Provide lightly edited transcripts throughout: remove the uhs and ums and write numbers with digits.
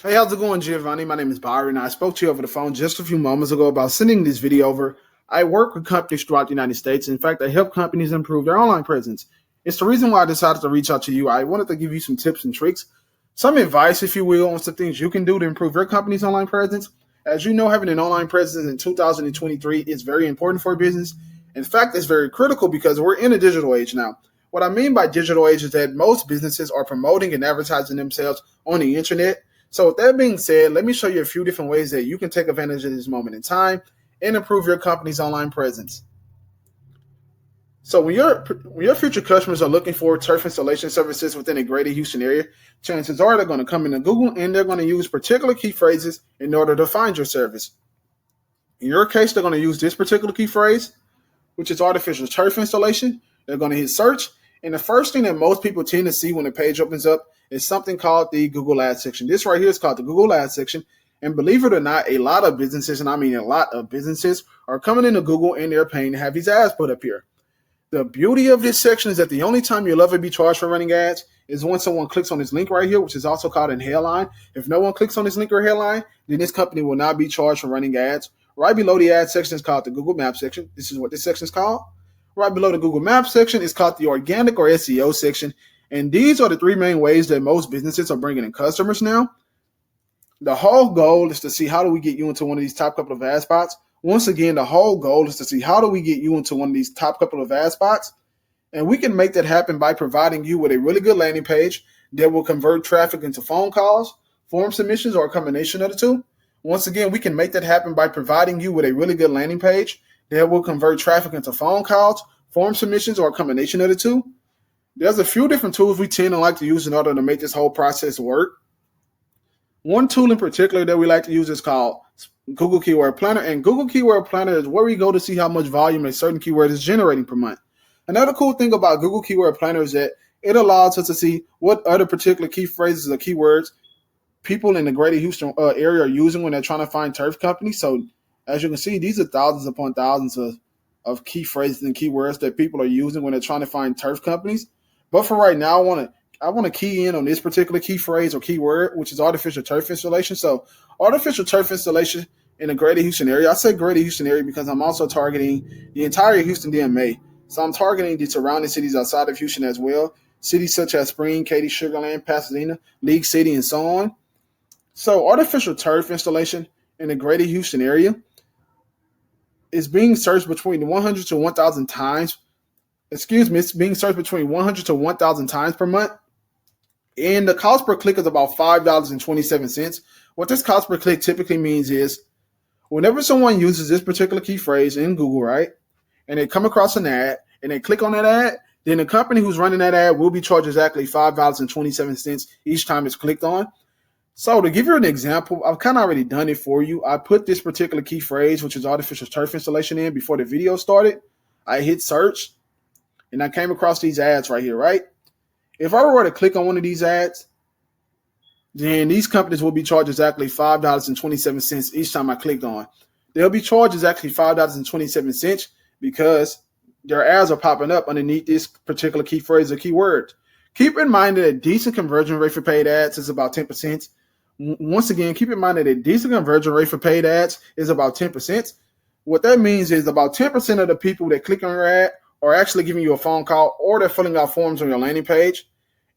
Hey, how's it going, Giovanni? My name is Byron. I spoke to you over the phone just a few moments ago about sending this video over. I work with companies throughout the United States. In fact, I help companies improve their online presence. It's the reason why I decided to reach out to you. I wanted to give you some tips and tricks, some advice, if you will, on some things you can do to improve your company's online presence. As you know, having an online presence in 2023 is very important for a business. In fact, it's very critical because we're in a digital age now. What I mean by digital age is that most businesses are promoting and advertising themselves on the internet. So with that being said, let me show you a few different ways that you can take advantage of this moment in time and improve your company's online presence. So when your future customers are looking for turf installation services within the greater Houston area, chances are they're going to come into Google and they're going to use particular key phrases in order to find your service. In your case, they're going to use this particular key phrase, which is artificial turf installation. They're going to hit search. And the first thing that most people tend to see when the page opens up is something called the Google Ads section. This right here is called the Google Ads section. And believe it or not, a lot of businesses, and I mean a lot of businesses, are coming into Google and they're paying to have these ads put up here. The beauty of this section is that the only time you'll ever be charged for running ads is when someone clicks on this link right here, which is also called a headline. If no one clicks on this link or headline, then this company will not be charged for running ads. Right below the ad section is called the Google Maps section. This is what this section is called. Right below the Google Maps section is called the organic or SEO section. And these are the three main ways that most businesses are bringing in customers now. The whole goal is to see how do we get you into one of these top couple of ad spots. Once again, the whole goal is to see how do we get you into one of these top couple of ad spots. And we can make that happen by providing you with a really good landing page that will convert traffic into phone calls, form submissions, or a combination of the two. Once again, we can make that happen by providing you with a really good landing page that will convert traffic into phone calls, form submissions, or a combination of the two. There's a few different tools we tend to like to use in order to make this whole process work. One tool in particular that we like to use is called Google Keyword Planner. And Google Keyword Planner is where we go to see how much volume a certain keyword is generating per month. Another cool thing about Google Keyword Planner is that it allows us to see what other particular key phrases or keywords people in the greater Houston area are using when they're trying to find turf companies. So as you can see, these are thousands upon thousands of key phrases and keywords that people are using when they're trying to find turf companies. But for right now, I want to key in on this particular key phrase or keyword, which is artificial turf installation. So artificial turf installation in the greater Houston area. I say greater Houston area because I'm also targeting the entire Houston DMA. So I'm targeting the surrounding cities outside of Houston as well. Cities such as Spring, Katy, Sugar Land, Pasadena, League City, and so on. So artificial turf installation in the greater Houston area is being searched between 100 to 1,000 times. It's being searched between 100 to 1,000 times per month. And the cost per click is about $5.27. What this cost per click typically means is whenever someone uses this particular key phrase in Google, right, and they come across an ad and they click on that ad, then the company who's running that ad will be charged exactly $5.27 each time it's clicked on. So to give you an example, I've kind of already done it for you. I put this particular key phrase, which is artificial turf installation, in before the video started. I hit search and I came across these ads right here, right? If I were to click on one of these ads, then these companies will be charged exactly $5.27 each time I clicked on. They'll be charged exactly $5.27 because their ads are popping up underneath this particular key phrase or keyword. Keep in mind that a decent conversion rate for paid ads is about 10%. Once again, keep in mind that a decent conversion rate for paid ads is about 10%. What that means is about 10% of the people that click on your ad are actually giving you a phone call or they're filling out forms on your landing page.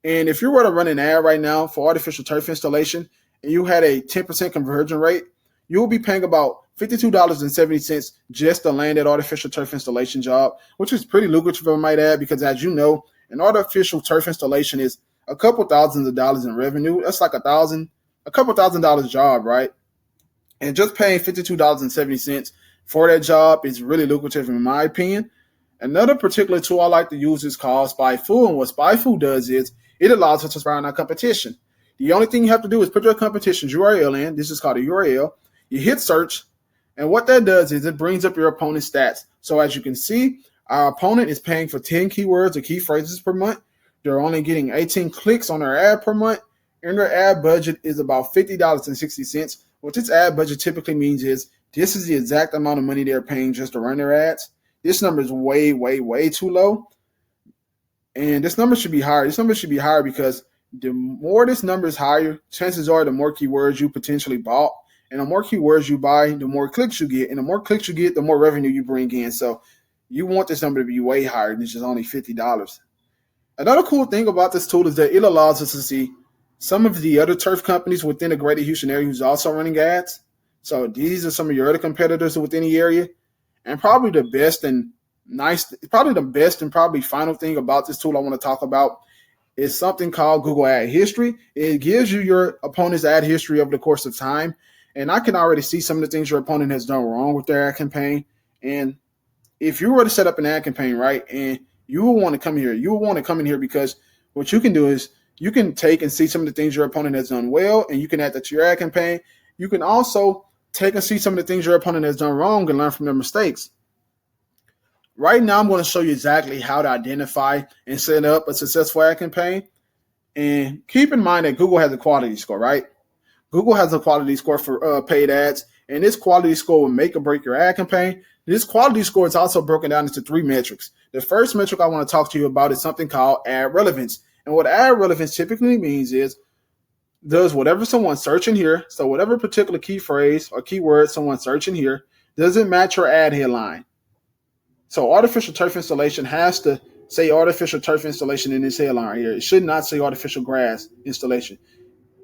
And if you were to run an ad right now for artificial turf installation and you had a 10% conversion rate, you will be paying about $52.70 just to land that artificial turf installation job, which is pretty lucrative, I might add, because as you know, an artificial turf installation is a couple thousands of dollars in revenue. That's like a couple $1,000 job, right? And just paying $52.70 for that job is really lucrative in my opinion. Another particular tool I like to use is called SpyFu, and what SpyFu does is it allows us to find our competition. The only thing you have to do is put your competition's URL in. This is called a URL. You hit search, and what that does is it brings up your opponent's stats. So as you can see, our opponent is paying for 10 keywords or key phrases per month. They're only getting 18 clicks on their ad per month, and their ad budget is about $50.60. What this ad budget typically means is this is the exact amount of money they're paying just to run their ads. This number is way, way, way too low. And this number should be higher. This number should be higher because The more this number is higher, chances are the more keywords you potentially bought. And the more keywords you buy, the more clicks you get. And the more clicks you get, the more revenue you bring in. So you want this number to be way higher than just only $50. Another cool thing about this tool is that it allows us to see some of the other turf companies within the greater Houston area who's also running ads. So these are some of your other competitors within the area. And probably the best and probably final thing about this tool I want to talk about is something called Google Ad History. It gives you your opponent's ad history over the course of time. And I can already see some of the things your opponent has done wrong with their ad campaign. And if you were to set up an ad campaign, right, and you will want to come in here because what you can do is you can take and see some of the things your opponent has done well, and you can add that to your ad campaign. You can also take and see some of the things your opponent has done wrong and learn from their mistakes. Right now, I'm going to show you exactly how to identify and set up a successful ad campaign. And keep in mind that Google has a quality score, right? Google has a quality score for paid ads, and this quality score will make or break your ad campaign. This quality score is also broken down into 3 metrics. The first metric I want to talk to you about is something called ad relevance. And what ad relevance typically means is, does whatever someone's searching here, so whatever particular key phrase or keyword someone's searching here, does it match your ad headline? So artificial turf installation has to say artificial turf installation in this headline right here. It should not say artificial grass installation.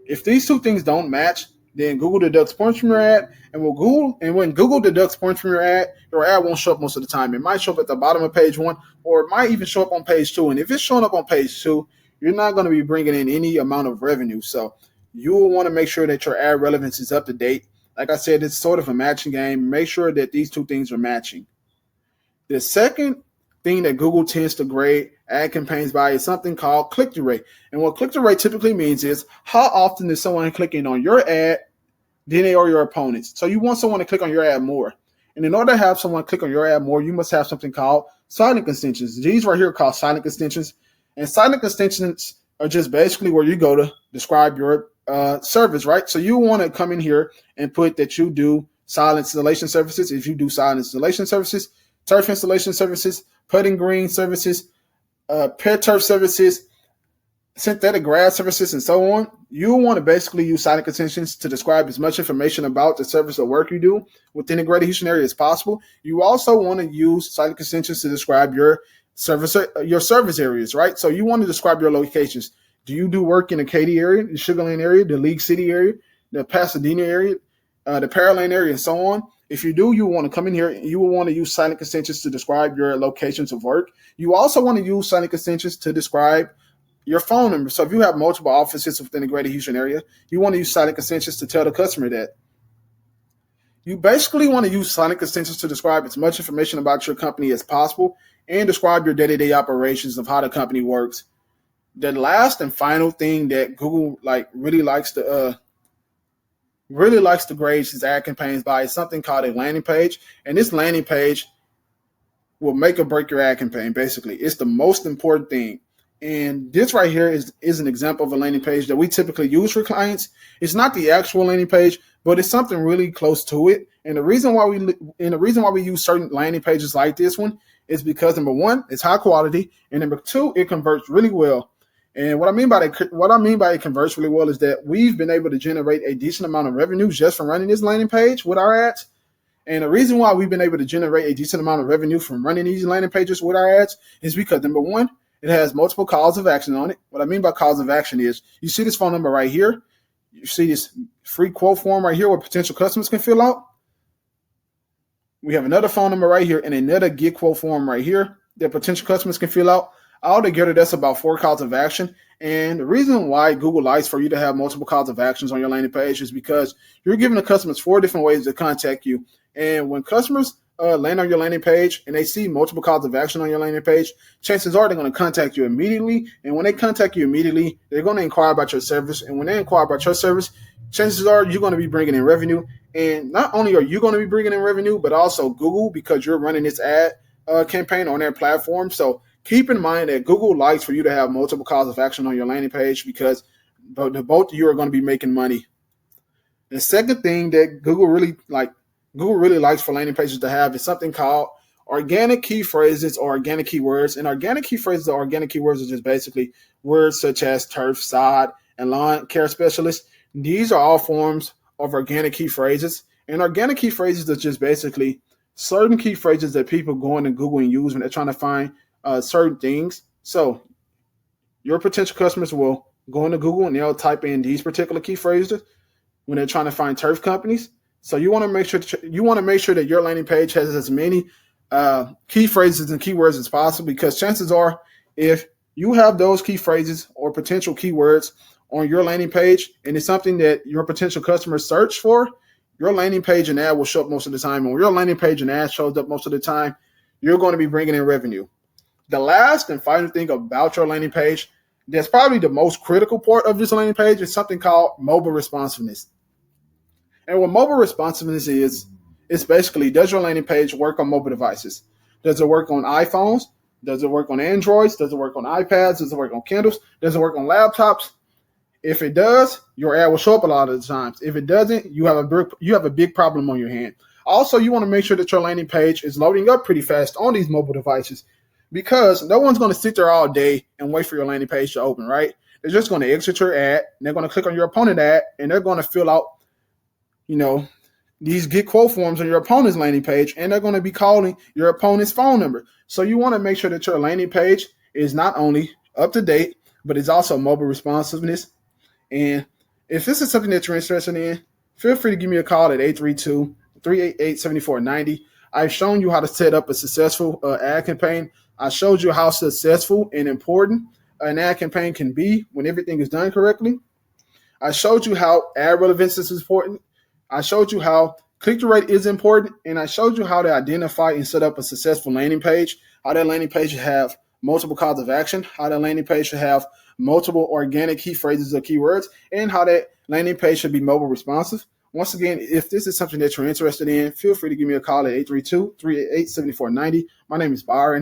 If these 2 things don't match, then Google deducts points from your ad, and when Google deducts points from your ad won't show up most of the time. It might show up at the bottom of page 1, or it might even show up on page 2. And if it's showing up on page 2, you're not going to be bringing in any amount of revenue. So you will want to make sure that your ad relevance is up to date. Like I said, it's sort of a matching game. Make sure that these 2 things are matching. The second thing that Google tends to grade ad campaigns by is something called click-through rate. And what click-through rate typically means is how often is someone clicking on your ad than they are your opponents. So you want someone to click on your ad more. And in order to have someone click on your ad more, you must have something called silent extensions. These right here are called silent extensions. And silent extensions are just basically where you go to describe your service, right? So you want to come in here and put that you do silent installation services. If you do silent installation services, turf installation services, putting green services, pet turf services, synthetic grass services, and so on, you want to basically use silent extensions to describe as much information about the service or work you do within the greater Houston area as possible. You also want to use silent extensions to describe your service areas, right? So you want to describe your locations. Do you do work in the Katy area, the Sugar Land area, the League City area, the Pasadena area, the Pearland area, and so on? If you do, you want to come in here. You will want to use silent extensions to describe your locations of work. You also want to use silent extensions to describe your phone number. So if you have multiple offices within the greater Houston area, you want to use silent extensions to tell the customer that. You basically want to use silent extensions to describe as much information about your company as possible and describe your day-to-day operations of how the company works. The last and final thing that Google really likes to grade its ad campaigns by is something called a landing page. And this landing page will make or break your ad campaign, basically. It's the most important thing. And this right here is an example of a landing page that we typically use for clients. It's not the actual landing page, but it's something really close to it. And the reason why we use certain landing pages like this one is because, number 1, it's high quality, and number 2, it converts really well. And what I mean by it converts really well is that we've been able to generate a decent amount of revenue just from running this landing page with our ads. And the reason why we've been able to generate a decent amount of revenue from running these landing pages with our ads is because, number 1, it has multiple calls of action on it. What I mean by calls of action is you see this phone number right here. You see this free quote form right here where potential customers can fill out. We have another phone number right here and another get quote form right here that potential customers can fill out. Altogether, that's about 4 calls of action. And the reason why Google likes for you to have multiple calls of actions on your landing page is because you're giving the customers 4 different ways to contact you. And when customers land on your landing page and they see multiple calls of action on your landing page, chances are they're going to contact you immediately. And when they contact you immediately, they're going to inquire about your service. And when they inquire about your service, chances are you're going to be bringing in revenue. And not only are you going to be bringing in revenue, but also Google, because you're running this ad campaign on their platform. So keep in mind that Google likes for you to have multiple calls of action on your landing page because both of you are going to be making money. The second thing that Google really likes for landing pages to have is something called Organic key phrases or organic keywords. And organic key phrases or organic keywords are just basically words such as turf, sod, and lawn care specialist. These are all forms of organic key phrases. And organic key phrases are just basically certain key phrases that people go into Google and use when they're trying to find certain things. So your potential customers will go into Google and they'll type in these particular key phrases when they're trying to find turf companies. So you want to make sure that your landing page has as many key phrases and keywords as possible, because chances are, if you have those key phrases or potential keywords on your landing page and it's something that your potential customers search for, your landing page and ad will show up most of the time. And when your landing page and ad shows up most of the time, you're going to be bringing in revenue. The last and final thing about your landing page, that's probably the most critical part of this landing page, is something called mobile responsiveness. And what mobile responsiveness is, it's basically, does your landing page work on mobile devices? Does it work on iPhones? Does it work on Androids? Does it work on iPads? Does it work on Kindles? Does it work on laptops? If it does, your ad will show up a lot of the times. If it doesn't, you have a big problem on your hand. Also, you want to make sure that your landing page is loading up pretty fast on these mobile devices, because no one's going to sit there all day and wait for your landing page to open, right? They're just going to exit your ad, and they're going to click on your opponent ad, and they're going to fill out, these get quote forms on your opponent's landing page, and they're going to be calling your opponent's phone number. So you want to make sure that your landing page is not only up to date, but it's also mobile responsiveness. And if this is something that you're interested in, feel free to give me a call at 832-388-7490. I've shown you how to set up a successful ad campaign. I showed you how successful and important an ad campaign can be when everything is done correctly. I showed you how ad relevance is important. I showed you how click-through rate is important. And I showed you how to identify and set up a successful landing page, how that landing page should have multiple calls of action, how that landing page should have multiple organic key phrases or keywords, and how that landing page should be mobile responsive. Once again, if this is something that you're interested in, feel free to give me a call at 832-388-7490. My name is Byron.